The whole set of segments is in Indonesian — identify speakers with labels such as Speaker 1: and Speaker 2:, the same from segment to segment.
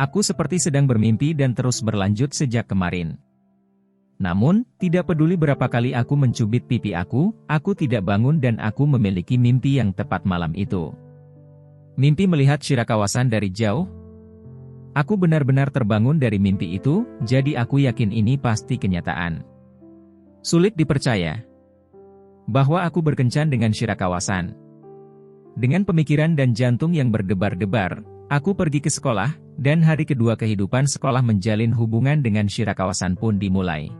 Speaker 1: Aku seperti sedang bermimpi dan terus berlanjut sejak kemarin. Namun, tidak peduli berapa kali aku mencubit pipi aku tidak bangun dan aku memiliki mimpi yang tepat malam itu. Mimpi melihat Shirakawa-san dari jauh. Aku benar-benar terbangun dari mimpi itu, jadi aku yakin ini pasti kenyataan. Sulit dipercaya bahwa aku berkencan dengan Shirakawa-san. Dengan pemikiran dan jantung yang berdebar-debar, aku pergi ke sekolah, dan hari kedua kehidupan sekolah menjalin hubungan dengan Shirakawa-san pun dimulai.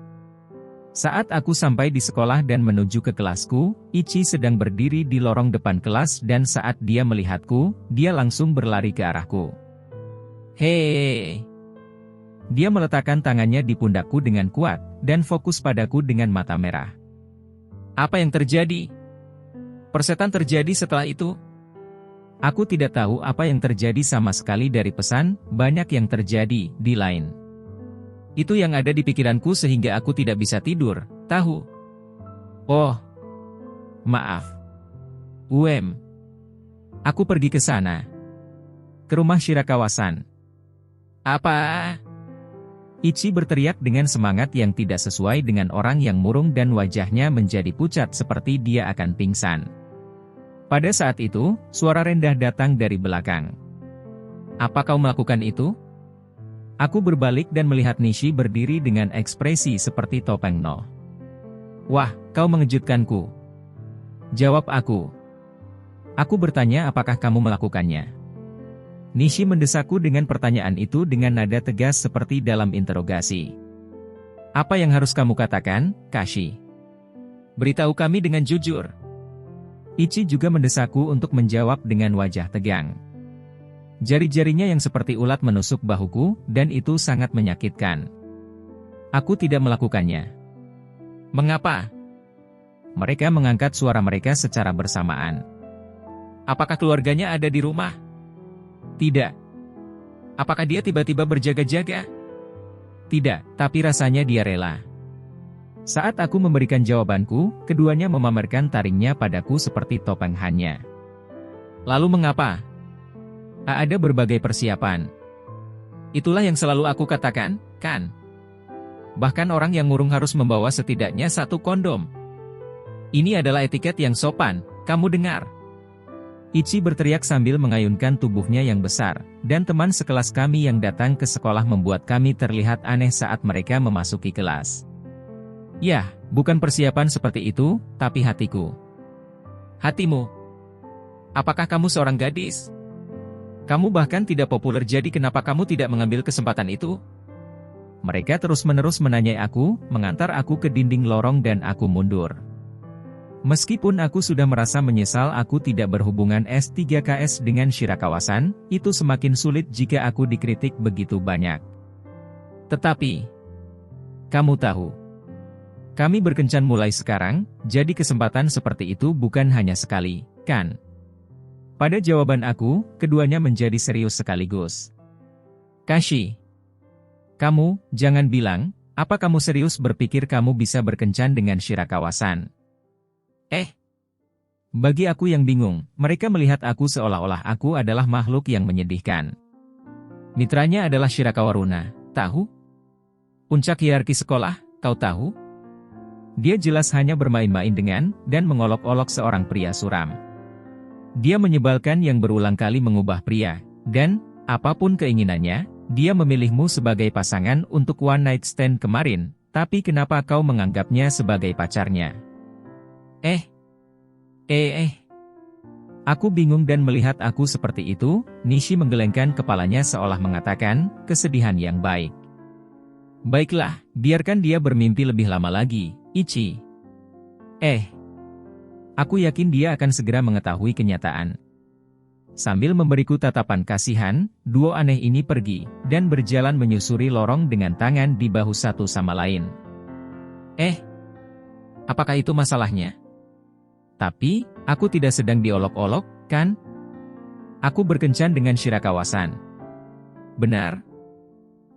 Speaker 1: Saat aku sampai di sekolah dan menuju ke kelasku, Ichi sedang berdiri di lorong depan kelas dan saat dia melihatku, dia langsung berlari ke arahku. Hei! Dia meletakkan tangannya di pundakku dengan kuat, dan fokus padaku dengan mata merah. Apa yang terjadi? Persetan terjadi setelah itu? Aku tidak tahu apa yang terjadi sama sekali dari pesan, banyak yang terjadi, di lain. Itu yang ada di pikiranku sehingga aku tidak bisa tidur, tahu? Oh, maaf. Aku pergi ke sana. Ke rumah Shirakawa-san. Apa? Ichi berteriak dengan semangat yang tidak sesuai dengan orang yang murung dan wajahnya menjadi pucat seperti dia akan pingsan. Pada saat itu, suara rendah datang dari belakang. Apa kau melakukan itu? Aku berbalik dan melihat Nishi berdiri dengan ekspresi seperti topeng No. Wah, kau mengejutkanku. Jawab aku. Aku bertanya apakah kamu melakukannya. Nishi mendesakku dengan pertanyaan itu dengan nada tegas seperti dalam interogasi. Apa yang harus kamu katakan, Kashi? Beritahu kami dengan jujur. Ichi juga mendesakku untuk menjawab dengan wajah tegang. Jari-jarinya yang seperti ulat menusuk bahuku, dan itu sangat menyakitkan. Aku tidak melakukannya. Mengapa? Mereka mengangkat suara mereka secara bersamaan. Apakah keluarganya ada di rumah? Tidak. Apakah dia tiba-tiba berjaga-jaga? Tidak, tapi rasanya dia rela. Saat aku memberikan jawabanku, keduanya memamerkan taringnya padaku seperti topeng hanya. Lalu mengapa? Ada berbagai persiapan. Itulah yang selalu aku katakan, kan? Bahkan orang yang murung harus membawa setidaknya 1 kondom. Ini adalah etiket yang sopan, kamu dengar? Ichi berteriak sambil mengayunkan tubuhnya yang besar, dan teman sekelas kami yang datang ke sekolah membuat kami terlihat aneh saat mereka memasuki kelas. Yah, bukan persiapan seperti itu, tapi hatiku. Hatimu? Apakah kamu seorang gadis? Kamu bahkan tidak populer jadi kenapa kamu tidak mengambil kesempatan itu? Mereka terus-menerus menanyai aku, mengantar aku ke dinding lorong dan aku mundur. Meskipun aku sudah merasa menyesal aku tidak berhubungan S3KS dengan Shirakawa-san, itu semakin sulit jika aku dikritik begitu banyak. Tetapi, kamu tahu, kami berkencan mulai sekarang, jadi kesempatan seperti itu bukan hanya sekali, kan? Pada jawaban aku, keduanya menjadi serius sekaligus. Kashi, kamu, jangan bilang, apa kamu serius berpikir kamu bisa berkencan dengan Shirakawa-san? Bagi aku yang bingung, mereka melihat aku seolah-olah aku adalah makhluk yang menyedihkan. Mitranya adalah Shirakawa Runa, tahu? Puncak hierarki sekolah, kau tahu? Dia jelas hanya bermain-main dengan, dan mengolok-olok seorang pria suram. Dia menyebalkan yang berulang kali mengubah pria, dan, apapun keinginannya, dia memilihmu sebagai pasangan untuk one night stand kemarin, tapi kenapa kau menganggapnya sebagai pacarnya? Aku bingung dan melihat aku seperti itu, Nishi menggelengkan kepalanya seolah mengatakan, kesedihan yang baik. Baiklah, biarkan dia bermimpi lebih lama lagi, Ichi. Aku yakin dia akan segera mengetahui kenyataan. Sambil memberiku tatapan kasihan, duo aneh ini pergi, dan berjalan menyusuri lorong dengan tangan di bahu satu sama lain. Apakah itu masalahnya? Tapi, aku tidak sedang diolok-olok, kan? Aku berkencan dengan Shirakawa-san. Benar?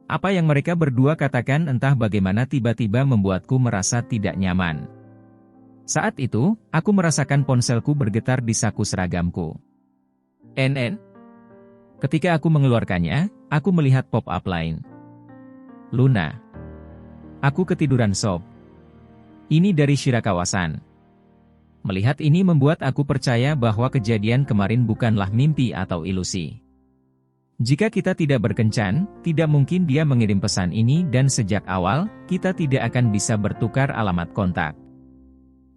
Speaker 1: Apa yang mereka berdua katakan entah bagaimana tiba-tiba membuatku merasa tidak nyaman. Saat itu, aku merasakan ponselku bergetar di saku seragamku. Ketika aku mengeluarkannya, aku melihat pop-up lain. Luna. Aku ketiduran sob. Ini dari Shirakawa-san. Melihat ini membuat aku percaya bahwa kejadian kemarin bukanlah mimpi atau ilusi. Jika kita tidak berkencan, tidak mungkin dia mengirim pesan ini dan sejak awal, kita tidak akan bisa bertukar alamat kontak.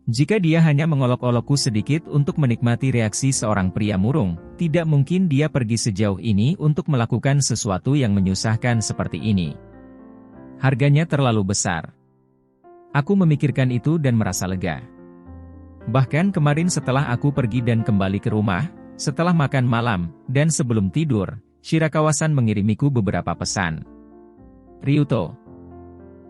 Speaker 1: Jika dia hanya mengolok-olokku sedikit untuk menikmati reaksi seorang pria murung, tidak mungkin dia pergi sejauh ini untuk melakukan sesuatu yang menyusahkan seperti ini. Harganya terlalu besar. Aku memikirkan itu dan merasa lega. Bahkan kemarin setelah aku pergi dan kembali ke rumah, setelah makan malam, dan sebelum tidur, Shirakawa-san mengirimiku beberapa pesan. Ryuto.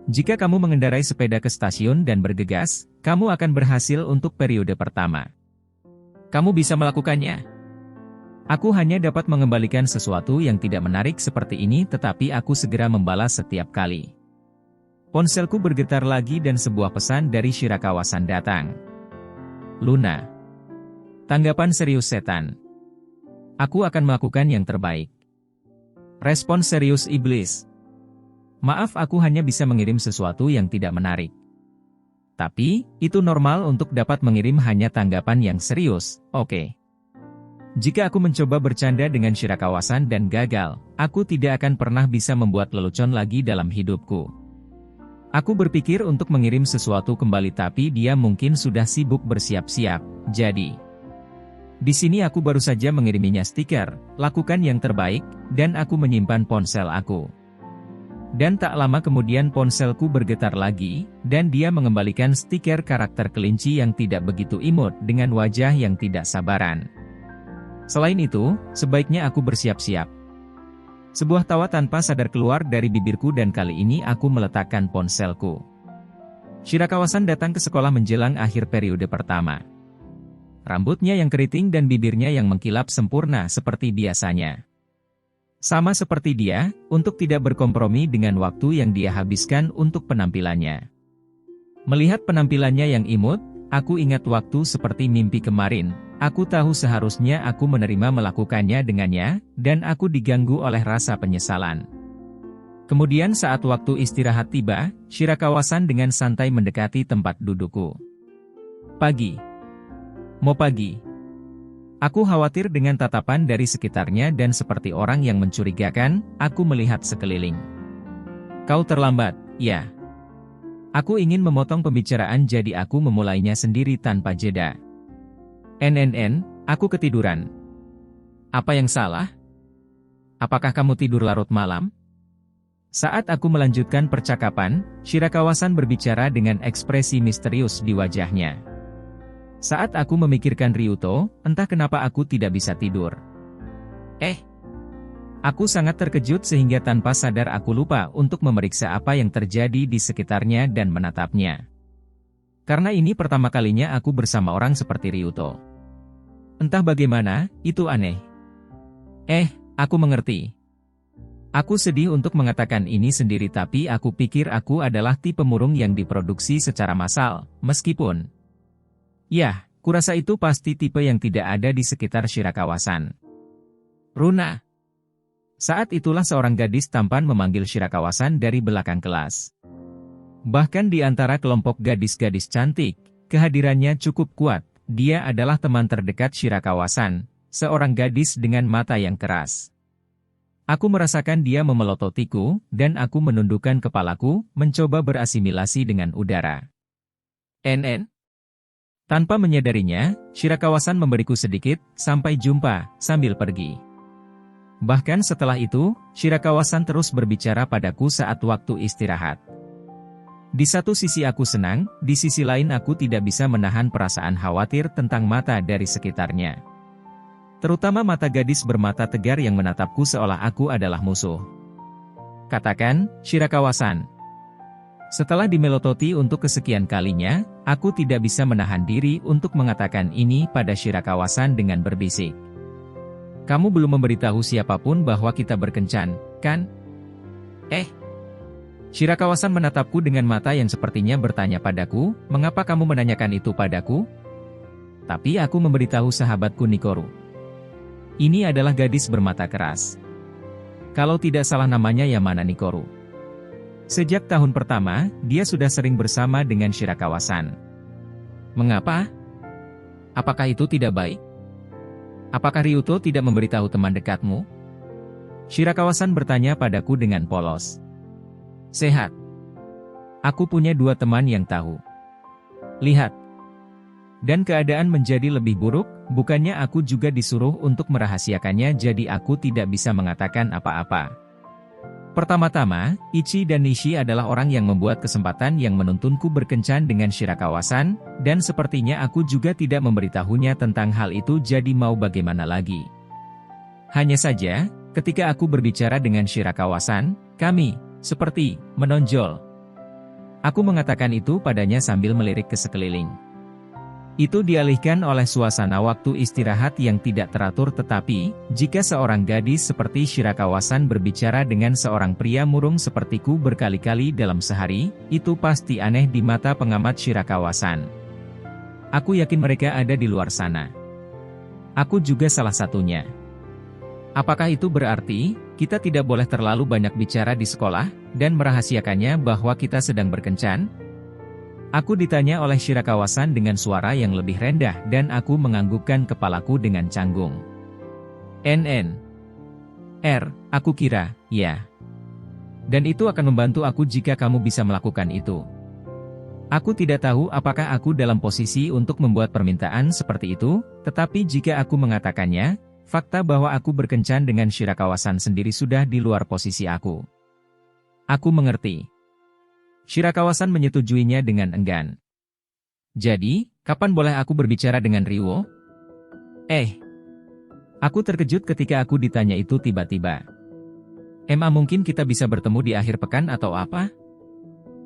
Speaker 1: Jika kamu mengendarai sepeda ke stasiun dan bergegas, kamu akan berhasil untuk periode pertama. Kamu bisa melakukannya. Aku hanya dapat mengembalikan sesuatu yang tidak menarik seperti ini tetapi aku segera membalas setiap kali. Ponselku bergetar lagi dan sebuah pesan dari Shirakawa-san datang. Luna. Tanggapan serius setan. Aku akan melakukan yang terbaik. Respon serius iblis. Maaf aku hanya bisa mengirim sesuatu yang tidak menarik. Tapi, itu normal untuk dapat mengirim hanya tanggapan yang serius, oke. Jika aku mencoba bercanda dengan Shirakawa-san dan gagal, aku tidak akan pernah bisa membuat lelucon lagi dalam hidupku. Aku berpikir untuk mengirim sesuatu kembali tapi dia mungkin sudah sibuk bersiap-siap, jadi. Di sini aku baru saja mengiriminya stiker, lakukan yang terbaik, dan aku menyimpan ponsel aku. Dan tak lama kemudian ponselku bergetar lagi, dan dia mengembalikan stiker karakter kelinci yang tidak begitu imut dengan wajah yang tidak sabaran. Selain itu, sebaiknya aku bersiap-siap. Sebuah tawa tanpa sadar keluar dari bibirku dan kali ini aku meletakkan ponselku. Shirakawa-san datang ke sekolah menjelang akhir periode pertama. Rambutnya yang keriting dan bibirnya yang mengkilap sempurna seperti biasanya. Sama seperti dia, untuk tidak berkompromi dengan waktu yang dia habiskan untuk penampilannya. Melihat penampilannya yang imut, aku ingat waktu seperti mimpi kemarin. Aku tahu seharusnya aku menerima melakukannya dengannya, dan aku diganggu oleh rasa penyesalan. Kemudian saat waktu istirahat tiba, Shirakawa-san dengan santai mendekati tempat dudukku. Pagi. Mau pagi. Aku khawatir dengan tatapan dari sekitarnya dan seperti orang yang mencurigakan, aku melihat sekeliling. Kau terlambat, ya. Aku ingin memotong pembicaraan jadi aku memulainya sendiri tanpa jeda. Aku ketiduran. Apa yang salah? Apakah kamu tidur larut malam? Saat aku melanjutkan percakapan, Shirakawa-san berbicara dengan ekspresi misterius di wajahnya. Saat aku memikirkan Ryuto, entah kenapa aku tidak bisa tidur. Aku sangat terkejut sehingga tanpa sadar aku lupa untuk memeriksa apa yang terjadi di sekitarnya dan menatapnya. Karena ini pertama kalinya aku bersama orang seperti Ryuto. Entah bagaimana, itu aneh. Aku mengerti. Aku sedih untuk mengatakan ini sendiri tapi aku pikir aku adalah tipe murung yang diproduksi secara massal, meskipun. Ya, kurasa itu pasti tipe yang tidak ada di sekitar Shirakawa-san. Runa. Saat itulah seorang gadis tampan memanggil Shirakawa-san dari belakang kelas. Bahkan di antara kelompok gadis-gadis cantik, kehadirannya cukup kuat. Dia adalah teman terdekat Shirakawa-san, seorang gadis dengan mata yang keras. Aku merasakan dia memelototiku, dan aku menundukkan kepalaku, mencoba berasimilasi dengan udara. Tanpa menyadarinya, Shirakawa-san memberiku sedikit, sampai jumpa, sambil pergi. Bahkan setelah itu, Shirakawa-san terus berbicara padaku saat waktu istirahat. Di satu sisi aku senang, di sisi lain aku tidak bisa menahan perasaan khawatir tentang mata dari sekitarnya. Terutama mata gadis bermata tegar yang menatapku seolah aku adalah musuh. Katakan, Shirakawa-san. Setelah dimelototi untuk kesekian kalinya, aku tidak bisa menahan diri untuk mengatakan ini pada Shirakawa-san dengan berbisik. Kamu belum memberitahu siapapun bahwa kita berkencan, kan? Shirakawa-san menatapku dengan mata yang sepertinya bertanya padaku, mengapa kamu menanyakan itu padaku? Tapi aku memberitahu sahabatku Nikoru. Ini adalah gadis bermata keras. Kalau tidak salah namanya Yamana Nikoru. Sejak tahun pertama, dia sudah sering bersama dengan Shirakawa-san. Mengapa? Apakah itu tidak baik? Apakah Ryuto tidak memberitahu teman dekatmu? Shirakawa-san bertanya padaku dengan polos. Sehat. Aku punya 2 teman yang tahu. Lihat. Dan keadaan menjadi lebih buruk, bukannya aku juga disuruh untuk merahasiakannya, jadi aku tidak bisa mengatakan apa-apa. Pertama-tama, Ichi dan Nishi adalah orang yang membuat kesempatan yang menuntunku berkencan dengan Shirakawa-san, dan sepertinya aku juga tidak memberitahunya tentang hal itu, jadi mau bagaimana lagi. Hanya saja, ketika aku berbicara dengan Shirakawa-san, kami, seperti, menonjol. Aku mengatakan itu padanya sambil melirik ke sekeliling. Itu dialihkan oleh suasana waktu istirahat yang tidak teratur, tetapi, jika seorang gadis seperti Shirakawa-san berbicara dengan seorang pria murung sepertiku berkali-kali dalam sehari, itu pasti aneh di mata pengamat Shirakawa-san. Aku yakin mereka ada di luar sana. Aku juga salah satunya. Apakah itu berarti, kita tidak boleh terlalu banyak bicara di sekolah, dan merahasiakannya bahwa kita sedang berkencan? Aku ditanya oleh Shirakawa-san dengan suara yang lebih rendah dan aku menganggukkan kepalaku dengan canggung. Aku kira, ya. Dan itu akan membantu aku jika kamu bisa melakukan itu. Aku tidak tahu apakah aku dalam posisi untuk membuat permintaan seperti itu, tetapi jika aku mengatakannya, fakta bahwa aku berkencan dengan Shirakawa-san sendiri sudah di luar posisi aku. Aku mengerti. Shirakawa-san menyetujuinya dengan enggan. Jadi, kapan boleh aku berbicara dengan Ryuo? Aku terkejut ketika aku ditanya itu tiba-tiba. Mungkin kita bisa bertemu di akhir pekan atau apa?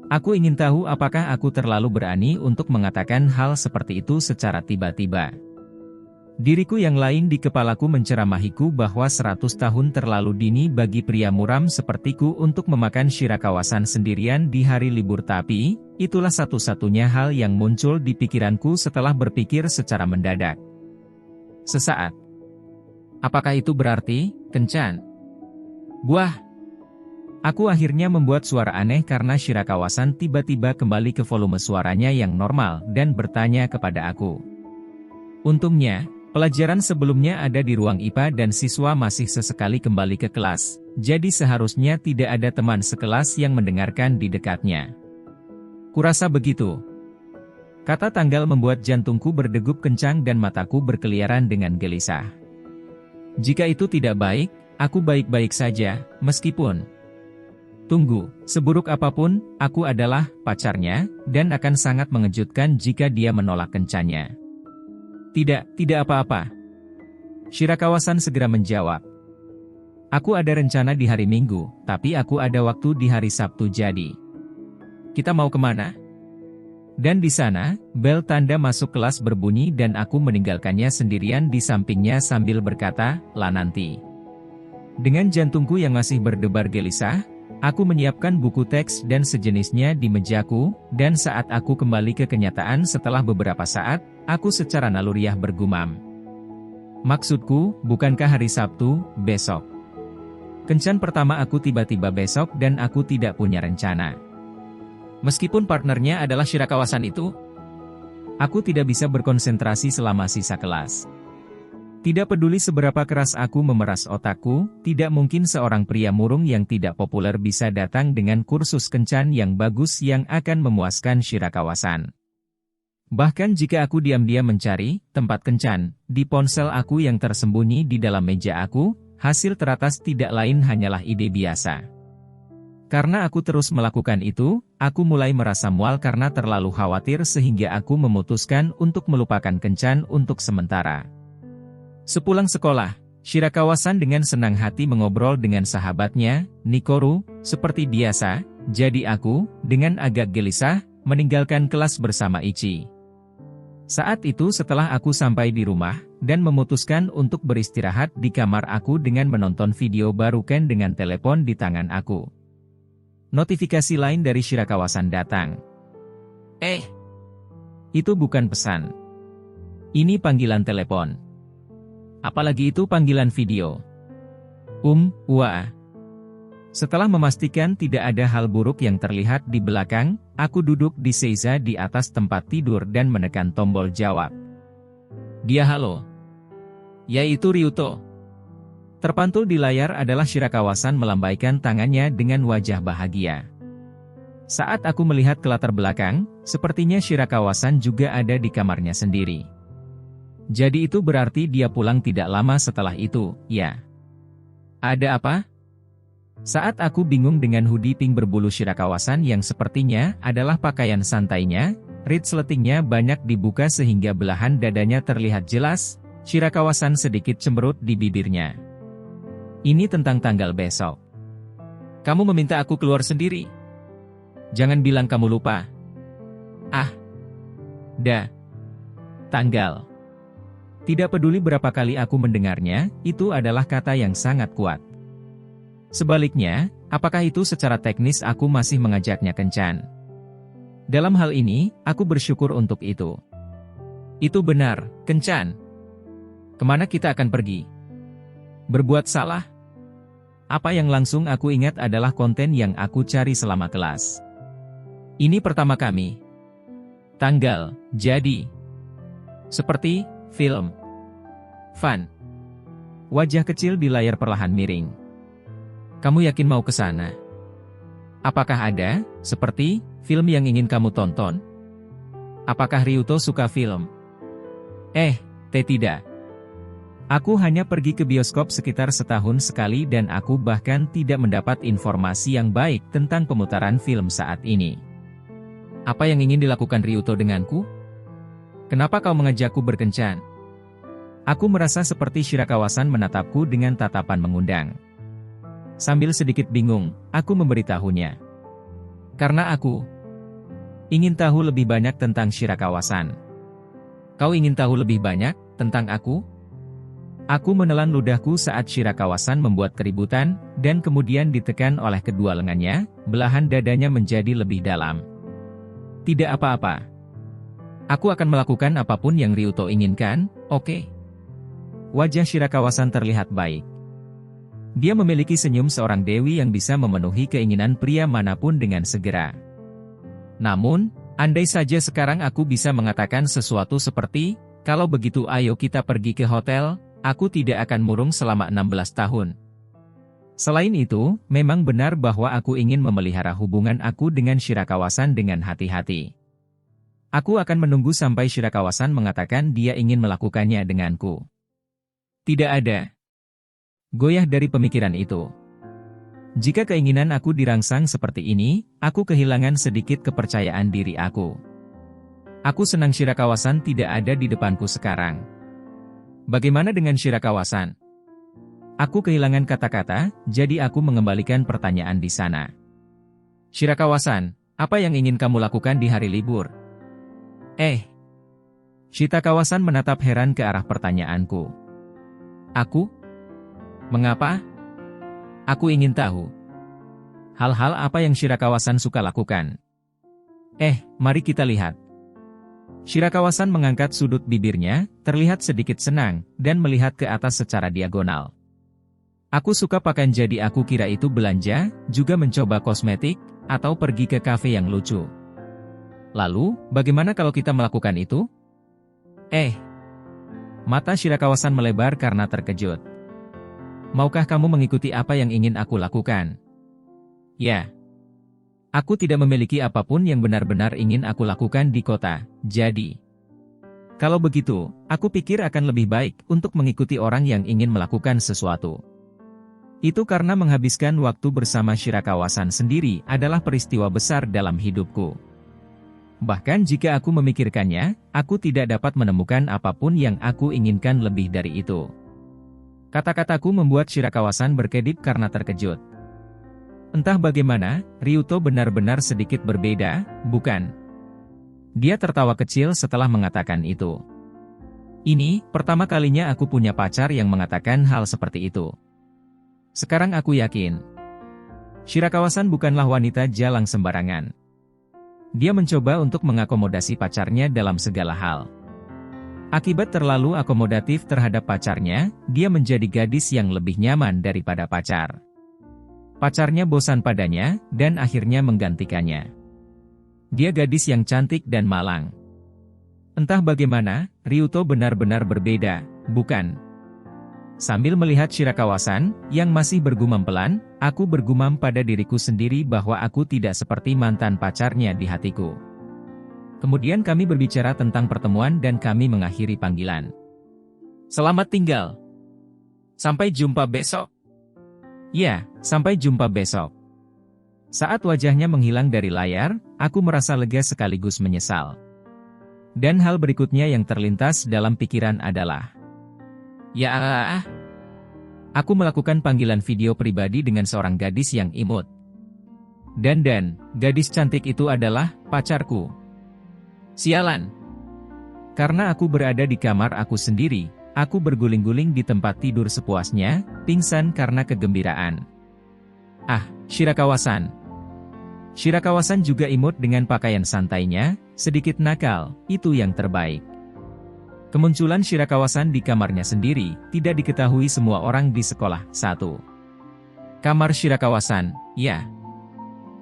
Speaker 1: Aku ingin tahu apakah aku terlalu berani untuk mengatakan hal seperti itu secara tiba-tiba. Diriku yang lain di kepalaku menceramahiku bahwa 100 tahun terlalu dini bagi pria muram sepertiku untuk memakan Shirakawa-san sendirian di hari libur, tapi itulah satu-satunya hal yang muncul di pikiranku setelah berpikir secara mendadak. Sesaat. Apakah itu berarti, kencan? Buah! Aku akhirnya membuat suara aneh karena Shirakawa-san tiba-tiba kembali ke volume suaranya yang normal dan bertanya kepada aku. Untungnya, pelajaran sebelumnya ada di ruang IPA dan siswa masih sesekali kembali ke kelas, jadi seharusnya tidak ada teman sekelas yang mendengarkan di dekatnya. Kurasa begitu. Kata tanggal membuat jantungku berdegup kencang dan mataku berkeliaran dengan gelisah. Jika itu tidak baik, aku baik-baik saja, meskipun... Tunggu, seburuk apapun, aku adalah pacarnya, dan akan sangat mengejutkan jika dia menolak kencannya. Tidak apa-apa. Shirakawa-san segera menjawab. Aku ada rencana di hari Minggu, tapi aku ada waktu di hari Sabtu, jadi. Kita mau kemana? Dan di sana, bel tanda masuk kelas berbunyi dan aku meninggalkannya sendirian di sampingnya sambil berkata, "Lah nanti." Dengan jantungku yang masih berdebar gelisah, aku menyiapkan buku teks dan sejenisnya di mejaku, dan saat aku kembali ke kenyataan setelah beberapa saat, aku secara naluriah bergumam. Maksudku, bukankah hari Sabtu, besok? Kencan pertama aku tiba-tiba besok dan aku tidak punya rencana. Meskipun partnernya adalah Shirakawa-san itu, aku tidak bisa berkonsentrasi selama sisa kelas. Tidak peduli seberapa keras aku memeras otakku, tidak mungkin seorang pria murung yang tidak populer bisa datang dengan kursus kencan yang bagus yang akan memuaskan Shirakawa-san. Bahkan jika aku diam-diam mencari tempat kencan di ponsel aku yang tersembunyi di dalam meja aku, hasil teratas tidak lain hanyalah ide biasa. Karena aku terus melakukan itu, aku mulai merasa mual karena terlalu khawatir sehingga aku memutuskan untuk melupakan kencan untuk sementara. Sepulang sekolah, Shirakawa-san dengan senang hati mengobrol dengan sahabatnya, Nikoru, seperti biasa, jadi aku, dengan agak gelisah, meninggalkan kelas bersama Ichi. Saat itu setelah aku sampai di rumah, dan memutuskan untuk beristirahat di kamar aku dengan menonton video baru Ken dengan telepon di tangan aku. Notifikasi lain dari Shirakawa-san datang. Itu bukan pesan. Ini panggilan telepon. Apalagi itu panggilan video. Wah. Setelah memastikan tidak ada hal buruk yang terlihat di belakang, aku duduk di Seiza di atas tempat tidur dan menekan tombol jawab. Dia halo. Yaitu Ryuto. Terpantul di layar adalah Shirakawa-san melambaikan tangannya dengan wajah bahagia. Saat aku melihat ke latar belakang, sepertinya Shirakawa-san juga ada di kamarnya sendiri. Jadi itu berarti dia pulang tidak lama setelah itu, ya. Ada apa? Saat aku bingung dengan hoodie pink berbulu Shirakawa-san yang sepertinya adalah pakaian santainya, resletingnya banyak dibuka sehingga belahan dadanya terlihat jelas, Shirakawa-san sedikit cemberut di bibirnya. Ini tentang tanggal besok. Kamu meminta aku keluar sendiri. Jangan bilang kamu lupa. Tanggal. Tidak peduli berapa kali aku mendengarnya, itu adalah kata yang sangat kuat. Sebaliknya, apakah itu secara teknis aku masih mengajaknya kencan? Dalam hal ini, aku bersyukur untuk itu. Itu benar, kencan. Kemana kita akan pergi? Berbuat salah? Apa yang langsung aku ingat adalah konten yang aku cari selama kelas. Ini pertama kami. Tanggal, jadi. Seperti film. Fun. Wajah kecil di layar perlahan miring. Kamu yakin mau ke sana? Apakah ada, seperti, film yang ingin kamu tonton? Apakah Ryuto suka film? Tidak. Aku hanya pergi ke bioskop sekitar setahun sekali dan aku bahkan tidak mendapat informasi yang baik tentang pemutaran film saat ini. Apa yang ingin dilakukan Ryuto denganku? Kenapa kau mengajakku berkencan? Aku merasa seperti Shirakawa-san menatapku dengan tatapan mengundang. Sambil sedikit bingung, aku memberitahunya. Karena aku ingin tahu lebih banyak tentang Shirakawa-san. Kau ingin tahu lebih banyak tentang aku? Aku menelan ludahku saat Shirakawa-san membuat keributan, dan kemudian ditekan oleh kedua lengannya, belahan dadanya menjadi lebih dalam. Tidak apa-apa. Aku akan melakukan apapun yang Ryuto inginkan, oke? Wajah Shirakawa-san terlihat baik. Dia memiliki senyum seorang dewi yang bisa memenuhi keinginan pria manapun dengan segera. Namun, andai saja sekarang aku bisa mengatakan sesuatu seperti, kalau begitu ayo kita pergi ke hotel, aku tidak akan murung selama 16 tahun. Selain itu, memang benar bahwa aku ingin memelihara hubungan aku dengan Shirakawa-san dengan hati-hati. Aku akan menunggu sampai Shirakawa-san mengatakan dia ingin melakukannya denganku. Tidak ada. Goyah dari pemikiran itu. Jika keinginan aku dirangsang seperti ini, aku kehilangan sedikit kepercayaan diri aku. Aku senang Shirakawa-san tidak ada di depanku sekarang. Bagaimana dengan Shirakawa-san? Aku kehilangan kata-kata, jadi aku mengembalikan pertanyaan di sana. Shirakawa-san, apa yang ingin kamu lakukan di hari libur? Shirakawa-san menatap heran ke arah pertanyaanku. Aku? Mengapa? Aku ingin tahu. Hal-hal apa yang Shirakawa-san suka lakukan? Mari kita lihat. Shirakawa-san mengangkat sudut bibirnya, terlihat sedikit senang, dan melihat ke atas secara diagonal. Aku suka pakaian jadi aku kira itu belanja, juga mencoba kosmetik, atau pergi ke kafe yang lucu. Lalu, bagaimana kalau kita melakukan itu? Mata Shirakawa-san melebar karena terkejut. Maukah kamu mengikuti apa yang ingin aku lakukan? Ya. Aku tidak memiliki apapun yang benar-benar ingin aku lakukan di kota, jadi. Kalau begitu, aku pikir akan lebih baik untuk mengikuti orang yang ingin melakukan sesuatu. Itu karena menghabiskan waktu bersama Shirakawa-san sendiri adalah peristiwa besar dalam hidupku. Bahkan jika aku memikirkannya, aku tidak dapat menemukan apapun yang aku inginkan lebih dari itu. Kata-kataku membuat Shirakawa-san berkedip karena terkejut. Entah bagaimana, Ryuto benar-benar sedikit berbeda, bukan? Dia tertawa kecil setelah mengatakan itu. Ini, pertama kalinya aku punya pacar yang mengatakan hal seperti itu. Sekarang aku yakin. Shirakawa-san bukanlah wanita jalang sembarangan. Dia mencoba untuk mengakomodasi pacarnya dalam segala hal. Akibat terlalu akomodatif terhadap pacarnya, dia menjadi gadis yang lebih nyaman daripada pacar. Pacarnya bosan padanya, dan akhirnya menggantikannya. Dia gadis yang cantik dan malang. Entah bagaimana, Ryuto benar-benar berbeda, bukan? Sambil melihat Shirakawa-san, yang masih bergumam pelan, aku bergumam pada diriku sendiri bahwa aku tidak seperti mantan pacarnya di hatiku. Kemudian kami berbicara tentang pertemuan dan kami mengakhiri panggilan. Selamat tinggal. Sampai jumpa besok. Ya, sampai jumpa besok. Saat wajahnya menghilang dari layar, aku merasa lega sekaligus menyesal. Dan hal berikutnya yang terlintas dalam pikiran adalah, aku melakukan panggilan video pribadi dengan seorang gadis yang imut. Dan gadis cantik itu adalah pacarku. Sialan. Karena aku berada di kamar aku sendiri, aku berguling-guling di tempat tidur sepuasnya, pingsan karena kegembiraan. Shirakawa-san. Shirakawa-san juga imut dengan pakaian santainya, sedikit nakal, itu yang terbaik. Kemunculan Shirakawa-san di kamarnya sendiri, tidak diketahui semua orang di sekolah. 1. Kamar Shirakawa-san, ya.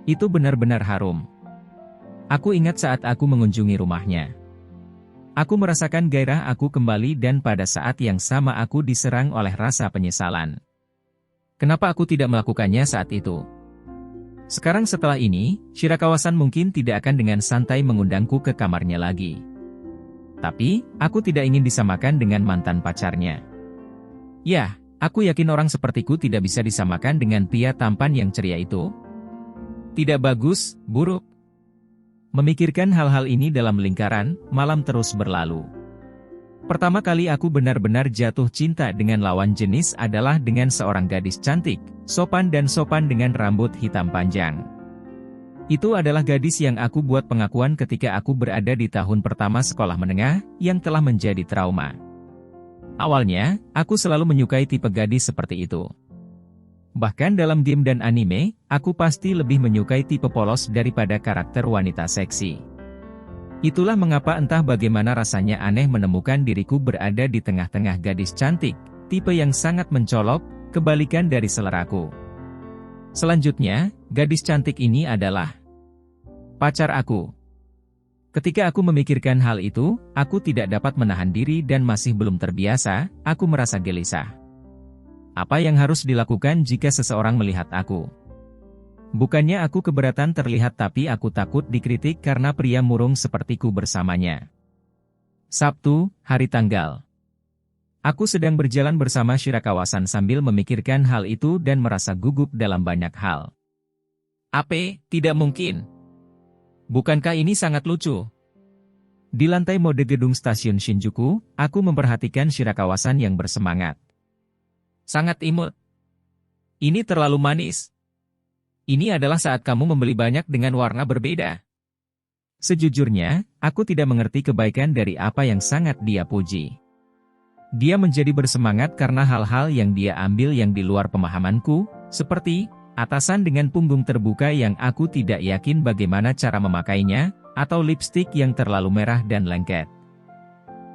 Speaker 1: Itu benar-benar harum. Aku ingat saat aku mengunjungi rumahnya. Aku merasakan gairah aku kembali dan pada saat yang sama aku diserang oleh rasa penyesalan. Kenapa aku tidak melakukannya saat itu? Sekarang setelah ini, Shirakawa-san mungkin tidak akan dengan santai mengundangku ke kamarnya lagi. Tapi, aku tidak ingin disamakan dengan mantan pacarnya. Ya, aku yakin orang sepertiku tidak bisa disamakan dengan pria tampan yang ceria itu. Tidak bagus, buruk. Memikirkan hal-hal ini dalam lingkaran, malam terus berlalu. Pertama kali aku benar-benar jatuh cinta dengan lawan jenis adalah dengan seorang gadis cantik, sopan dengan rambut hitam panjang. Itu adalah gadis yang aku buat pengakuan ketika aku berada di tahun pertama sekolah menengah, yang telah menjadi trauma. Awalnya, aku selalu menyukai tipe gadis seperti itu. Bahkan dalam game dan anime, aku pasti lebih menyukai tipe polos daripada karakter wanita seksi. Itulah mengapa entah bagaimana rasanya aneh menemukan diriku berada di tengah-tengah gadis cantik, tipe yang sangat mencolok, kebalikan dari seleraku. Selanjutnya, gadis cantik ini adalah pacar aku. Ketika aku memikirkan hal itu, aku tidak dapat menahan diri dan masih belum terbiasa, aku merasa gelisah. Apa yang harus dilakukan jika seseorang melihat aku? Bukannya aku keberatan terlihat tapi aku takut dikritik karena pria murung sepertiku bersamanya. Sabtu, hari tanggal. Aku sedang berjalan bersama Shirakawa-san sambil memikirkan hal itu dan merasa gugup dalam banyak hal. Tidak mungkin. Bukankah ini sangat lucu? Di lantai mode gedung stasiun Shinjuku, aku memperhatikan Shirakawa-san yang bersemangat. Sangat imut. Ini terlalu manis. Ini adalah saat kamu membeli banyak dengan warna berbeda. Sejujurnya, aku tidak mengerti kebaikan dari apa yang sangat dia puji. Dia menjadi bersemangat karena hal-hal yang dia ambil yang di luar pemahamanku, seperti atasan dengan punggung terbuka yang aku tidak yakin bagaimana cara memakainya, atau lipstik yang terlalu merah dan lengket.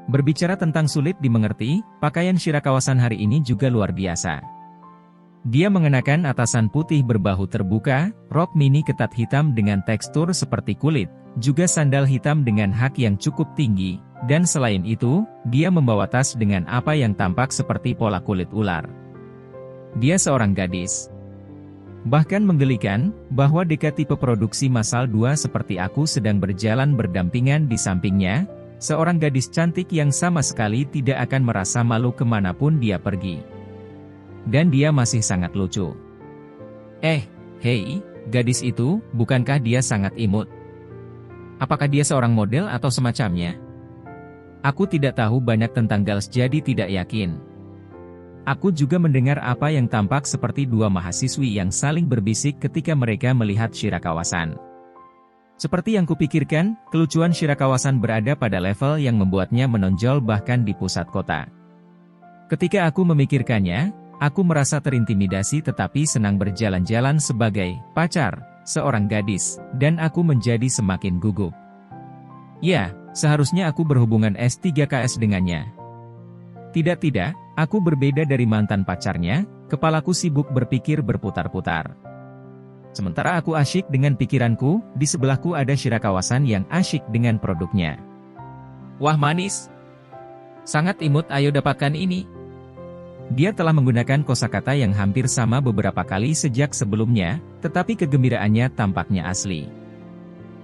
Speaker 1: Berbicara tentang sulit dimengerti, pakaian Shirakawa-san hari ini juga luar biasa. Dia mengenakan atasan putih berbahu terbuka, rok mini ketat hitam dengan tekstur seperti kulit, juga sandal hitam dengan hak yang cukup tinggi, dan selain itu, dia membawa tas dengan apa yang tampak seperti pola kulit ular. Dia seorang gadis. Bahkan menggelikan, bahwa deka tipe produksi massal 2 seperti aku sedang berjalan berdampingan di sampingnya, seorang gadis cantik yang sama sekali tidak akan merasa malu kemanapun dia pergi. Dan dia masih sangat lucu. Hei, gadis itu, bukankah dia sangat imut? Apakah dia seorang model atau semacamnya? Aku tidak tahu banyak tentang girls jadi tidak yakin. Aku juga mendengar apa yang tampak seperti dua mahasiswi yang saling berbisik ketika mereka melihat Shirakawa-san. Seperti yang kupikirkan, kelucuan Shirakawa-san berada pada level yang membuatnya menonjol bahkan di pusat kota. Ketika aku memikirkannya, aku merasa terintimidasi tetapi senang berjalan-jalan sebagai pacar seorang gadis, dan aku menjadi semakin gugup. Ya, seharusnya aku berhubungan S3KS dengannya. Tidak, aku berbeda dari mantan pacarnya, kepalaku sibuk berpikir berputar-putar. Sementara aku asyik dengan pikiranku, di sebelahku ada Shirakawa-san yang asyik dengan produknya. Wah manis. Sangat imut, ayo dapatkan ini. Dia telah menggunakan kosakata yang hampir sama beberapa kali sejak sebelumnya, tetapi kegembiraannya tampaknya asli.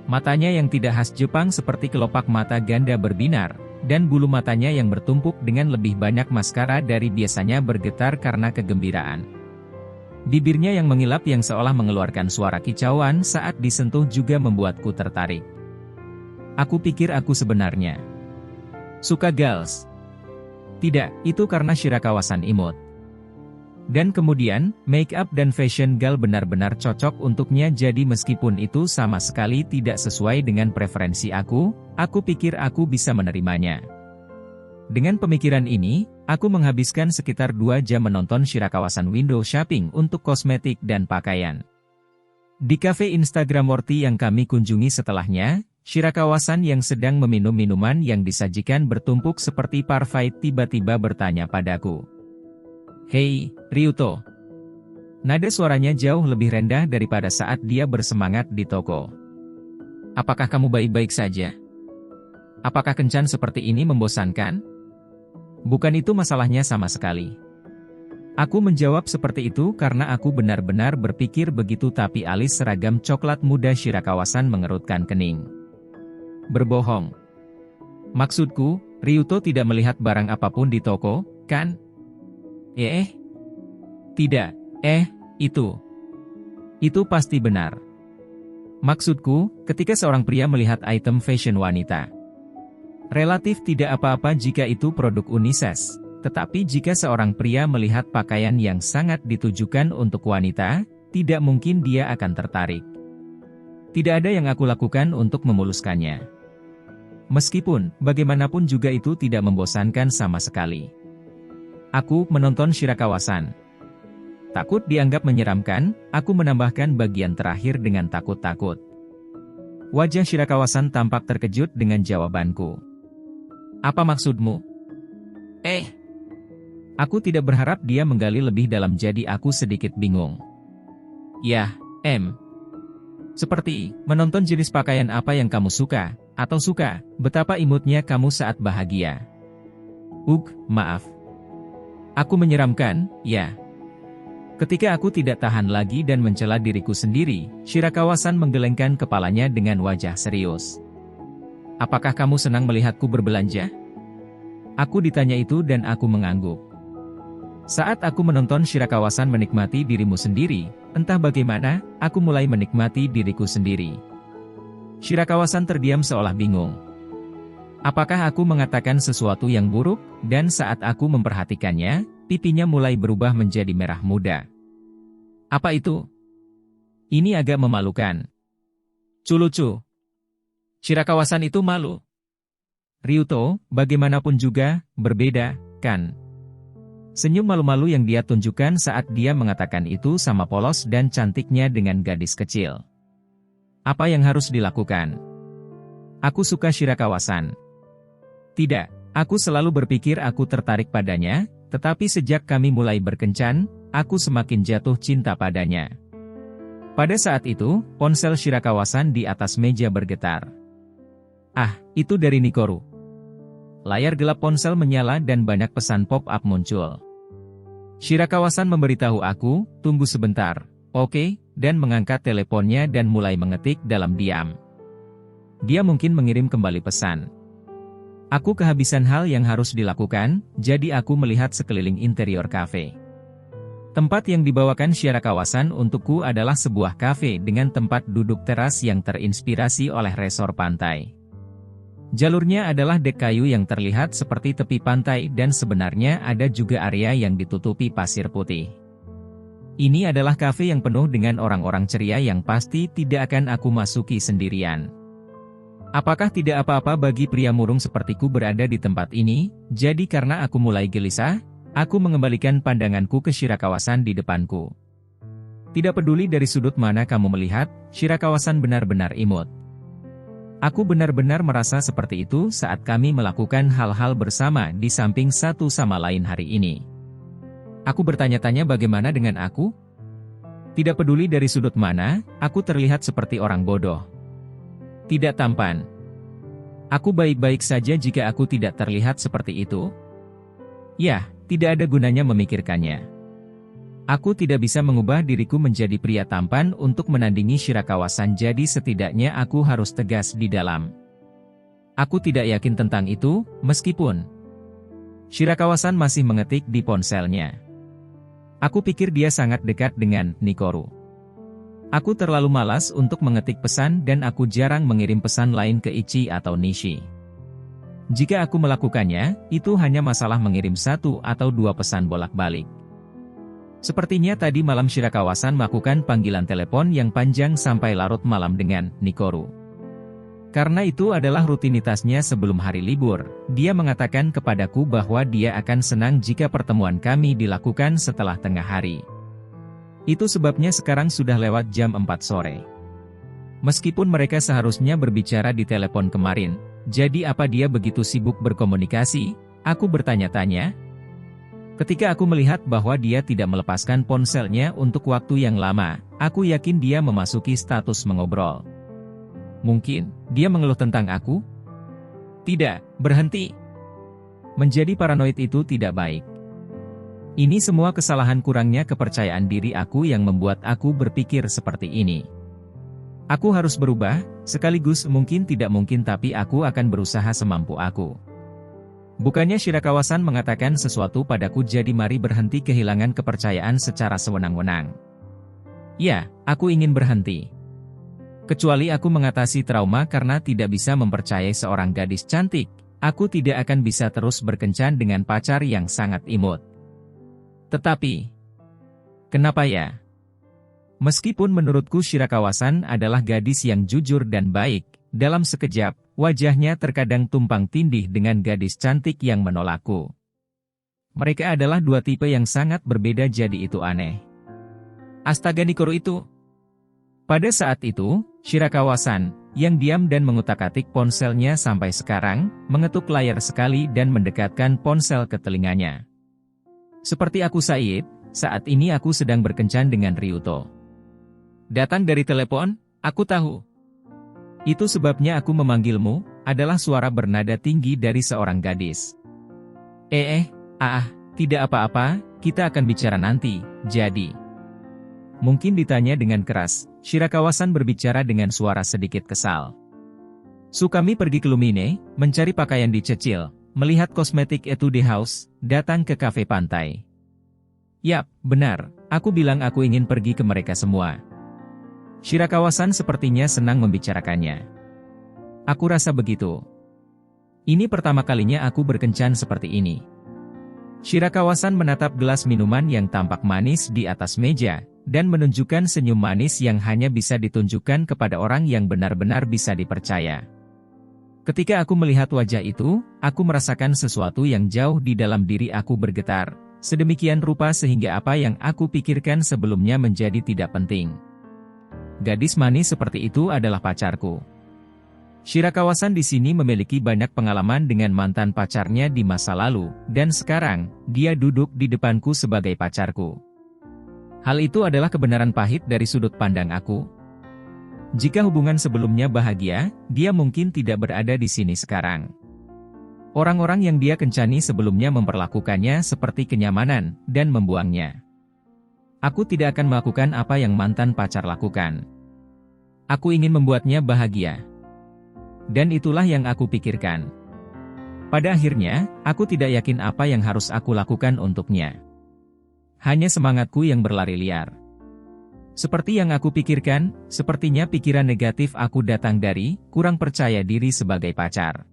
Speaker 1: Matanya yang tidak khas Jepang seperti kelopak mata ganda berbinar, dan bulu matanya yang bertumpuk dengan lebih banyak maskara dari biasanya bergetar karena kegembiraan. Bibirnya yang mengilap yang seolah mengeluarkan suara kicauan saat disentuh juga membuatku tertarik. Aku pikir aku sebenarnya suka girls. Tidak, itu karena Shirakawa-san imut. Dan kemudian, make up dan fashion gal benar-benar cocok untuknya, jadi meskipun itu sama sekali tidak sesuai dengan preferensi aku pikir aku bisa menerimanya. Dengan pemikiran ini, aku menghabiskan sekitar 2 jam menonton Shirakawa-san window shopping untuk kosmetik dan pakaian. Di cafe Instagramworthy yang kami kunjungi setelahnya, Shirakawa-san yang sedang meminum minuman yang disajikan bertumpuk seperti parfait tiba-tiba bertanya padaku. "Hei, Ryuto." Nada suaranya jauh lebih rendah daripada saat dia bersemangat di toko. "Apakah kamu baik-baik saja? Apakah kencan seperti ini membosankan?" Bukan itu masalahnya sama sekali. Aku menjawab seperti itu karena aku benar-benar berpikir begitu, tapi alis seragam coklat muda Shirakawa-san mengerutkan kening. Berbohong. Maksudku, Ryuto tidak melihat barang apapun di toko, kan? Tidak. Itu pasti benar. Maksudku, ketika seorang pria melihat item fashion wanita, relatif tidak apa-apa jika itu produk unisex, tetapi jika seorang pria melihat pakaian yang sangat ditujukan untuk wanita, tidak mungkin dia akan tertarik. Tidak ada yang aku lakukan untuk memuluskannya. Meskipun, bagaimanapun juga itu tidak membosankan sama sekali. Aku menonton Shirakawa-san. Takut dianggap menyeramkan, aku menambahkan bagian terakhir dengan takut-takut. Wajah Shirakawa-san tampak terkejut dengan jawabanku. "Apa maksudmu?" Aku tidak berharap dia menggali lebih dalam, jadi aku sedikit bingung. "Yah, seperti, menonton jenis pakaian apa yang kamu suka, atau suka, betapa imutnya kamu saat bahagia." Maaf. Aku menyeramkan, ya. Ketika aku tidak tahan lagi dan mencela diriku sendiri, Shirakawa-san menggelengkan kepalanya dengan wajah serius. "Apakah kamu senang melihatku berbelanja?" Aku ditanya itu dan aku mengangguk. Saat aku menonton Shirakawa-san menikmati dirimu sendiri, entah bagaimana, aku mulai menikmati diriku sendiri. Shirakawa-san terdiam seolah bingung. Apakah aku mengatakan sesuatu yang buruk? Dan saat aku memperhatikannya, pipinya mulai berubah menjadi merah muda. "Apa itu? Ini agak memalukan." "Lucu." Shirakawa-san itu malu. Ryuto, bagaimanapun juga, berbeda, kan? Senyum malu-malu yang dia tunjukkan saat dia mengatakan itu sama polos dan cantiknya dengan gadis kecil. Apa yang harus dilakukan? Aku suka Shirakawa-san. Tidak, aku selalu berpikir aku tertarik padanya, tetapi sejak kami mulai berkencan, aku semakin jatuh cinta padanya. Pada saat itu, ponsel Shirakawa-san di atas meja bergetar. Itu dari Nikoru. Layar gelap ponsel menyala dan banyak pesan pop-up muncul. Shirakawa-san memberitahu aku, tunggu sebentar, oke, dan mengangkat teleponnya dan mulai mengetik dalam diam. Dia mungkin mengirim kembali pesan. Aku kehabisan hal yang harus dilakukan, jadi aku melihat sekeliling interior kafe. Tempat yang dibawakan Shirakawa-san untukku adalah sebuah kafe dengan tempat duduk teras yang terinspirasi oleh resor pantai. Jalurnya adalah dek kayu yang terlihat seperti tepi pantai dan sebenarnya ada juga area yang ditutupi pasir putih. Ini adalah kafe yang penuh dengan orang-orang ceria yang pasti tidak akan aku masuki sendirian. Apakah tidak apa-apa bagi pria murung sepertiku berada di tempat ini? Jadi karena aku mulai gelisah, aku mengembalikan pandanganku ke Shirakawa-san di depanku. Tidak peduli dari sudut mana kamu melihat, Shirakawa-san benar-benar imut. Aku benar-benar merasa seperti itu saat kami melakukan hal-hal bersama di samping satu sama lain hari ini. Aku bertanya-tanya bagaimana dengan aku? Tidak peduli dari sudut mana, aku terlihat seperti orang bodoh. Tidak tampan. Aku baik-baik saja jika aku tidak terlihat seperti itu. Ya, tidak ada gunanya memikirkannya. Aku tidak bisa mengubah diriku menjadi pria tampan untuk menandingi Shirakawa-san, jadi setidaknya aku harus tegas di dalam. Aku tidak yakin tentang itu, meskipun Shirakawa-san masih mengetik di ponselnya. Aku pikir dia sangat dekat dengan Nikoru. Aku terlalu malas untuk mengetik pesan dan aku jarang mengirim pesan lain ke Ichi atau Nishi. Jika aku melakukannya, itu hanya masalah mengirim 1 atau 2 pesan bolak-balik. Sepertinya tadi malam Shirakawa-san melakukan panggilan telepon yang panjang sampai larut malam dengan Nikoru. Karena itu adalah rutinitasnya sebelum hari libur, dia mengatakan kepadaku bahwa dia akan senang jika pertemuan kami dilakukan setelah tengah hari. Itu sebabnya sekarang sudah lewat jam 4 sore. Meskipun mereka seharusnya berbicara di telepon kemarin, jadi apa dia begitu sibuk berkomunikasi? Aku bertanya-tanya. Ketika aku melihat bahwa dia tidak melepaskan ponselnya untuk waktu yang lama, aku yakin dia memasuki status mengobrol. Mungkin, dia mengeluh tentang aku? Tidak, berhenti. Menjadi paranoid itu tidak baik. Ini semua kesalahan kurangnya kepercayaan diri aku yang membuat aku berpikir seperti ini. Aku harus berubah, sekaligus mungkin tidak mungkin tapi aku akan berusaha semampu aku. Bukannya Shirakawa-san mengatakan sesuatu padaku jadi mari berhenti kehilangan kepercayaan secara sewenang-wenang. Ya, aku ingin berhenti. Kecuali aku mengatasi trauma karena tidak bisa mempercayai seorang gadis cantik, aku tidak akan bisa terus berkencan dengan pacar yang sangat imut. Tetapi, kenapa ya? Meskipun menurutku Shirakawa-san adalah gadis yang jujur dan baik, dalam sekejap, wajahnya terkadang tumpang tindih dengan gadis cantik yang menolakku. Mereka adalah dua tipe yang sangat berbeda jadi itu aneh. Astaga Nikoru itu! Pada saat itu, Shirakawa-san, yang diam dan mengutak-atik ponselnya sampai sekarang, mengetuk layar sekali dan mendekatkan ponsel ke telinganya. Seperti aku Said, saat ini aku sedang berkencan dengan Ryuto. Datang dari telepon, aku tahu. Itu sebabnya aku memanggilmu, adalah suara bernada tinggi dari seorang gadis. Tidak apa-apa, kita akan bicara nanti, jadi. Mungkin ditanya dengan keras, Shirakawa-san berbicara dengan suara sedikit kesal. Kami pergi ke Lumine, mencari pakaian di Cecil, melihat kosmetik itu di house, datang ke kafe pantai. Yap, benar, aku bilang aku ingin pergi ke mereka semua. Shirakawa-san sepertinya senang membicarakannya. Aku rasa begitu. Ini pertama kalinya aku berkencan seperti ini. Shirakawa-san menatap gelas minuman yang tampak manis di atas meja, dan menunjukkan senyum manis yang hanya bisa ditunjukkan kepada orang yang benar-benar bisa dipercaya. Ketika aku melihat wajah itu, aku merasakan sesuatu yang jauh di dalam diri aku bergetar, sedemikian rupa sehingga apa yang aku pikirkan sebelumnya menjadi tidak penting. Gadis manis seperti itu adalah pacarku. Shirakawa-san di sini memiliki banyak pengalaman dengan mantan pacarnya di masa lalu, dan sekarang, dia duduk di depanku sebagai pacarku. Hal itu adalah kebenaran pahit dari sudut pandang aku. Jika hubungan sebelumnya bahagia, dia mungkin tidak berada di sini sekarang. Orang-orang yang dia kencani sebelumnya memperlakukannya seperti kenyamanan, dan membuangnya. Aku tidak akan melakukan apa yang mantan pacar lakukan. Aku ingin membuatnya bahagia. Dan itulah yang aku pikirkan. Pada akhirnya, aku tidak yakin apa yang harus aku lakukan untuknya. Hanya semangatku yang berlari liar. Seperti yang aku pikirkan, sepertinya pikiran negatif aku datang dari kurang percaya diri sebagai pacar.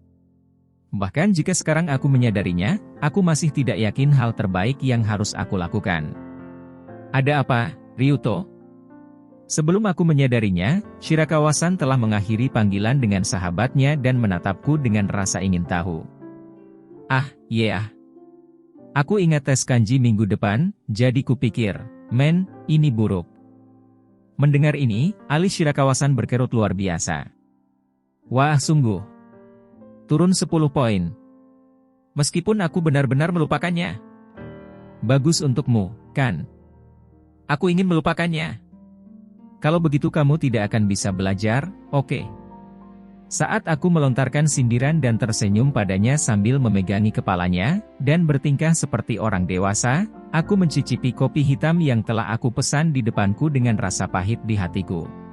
Speaker 1: Bahkan jika sekarang aku menyadarinya, aku masih tidak yakin hal terbaik yang harus aku lakukan. Ada apa, Ryuto? Sebelum aku menyadarinya, Shirakawa-san telah mengakhiri panggilan dengan sahabatnya dan menatapku dengan rasa ingin tahu. Aku ingat tes kanji minggu depan, jadi kupikir, ini buruk. Mendengar ini, alis Shirakawa-san berkerut luar biasa. Wah sungguh. Turun 10 poin. Meskipun aku benar-benar melupakannya. Bagus untukmu, kan? Aku ingin melupakannya. Kalau begitu kamu tidak akan bisa belajar, oke? Saat aku melontarkan sindiran dan tersenyum padanya sambil memegangi kepalanya, dan bertingkah seperti orang dewasa, aku mencicipi kopi hitam yang telah aku pesan di depanku dengan rasa pahit di hatiku.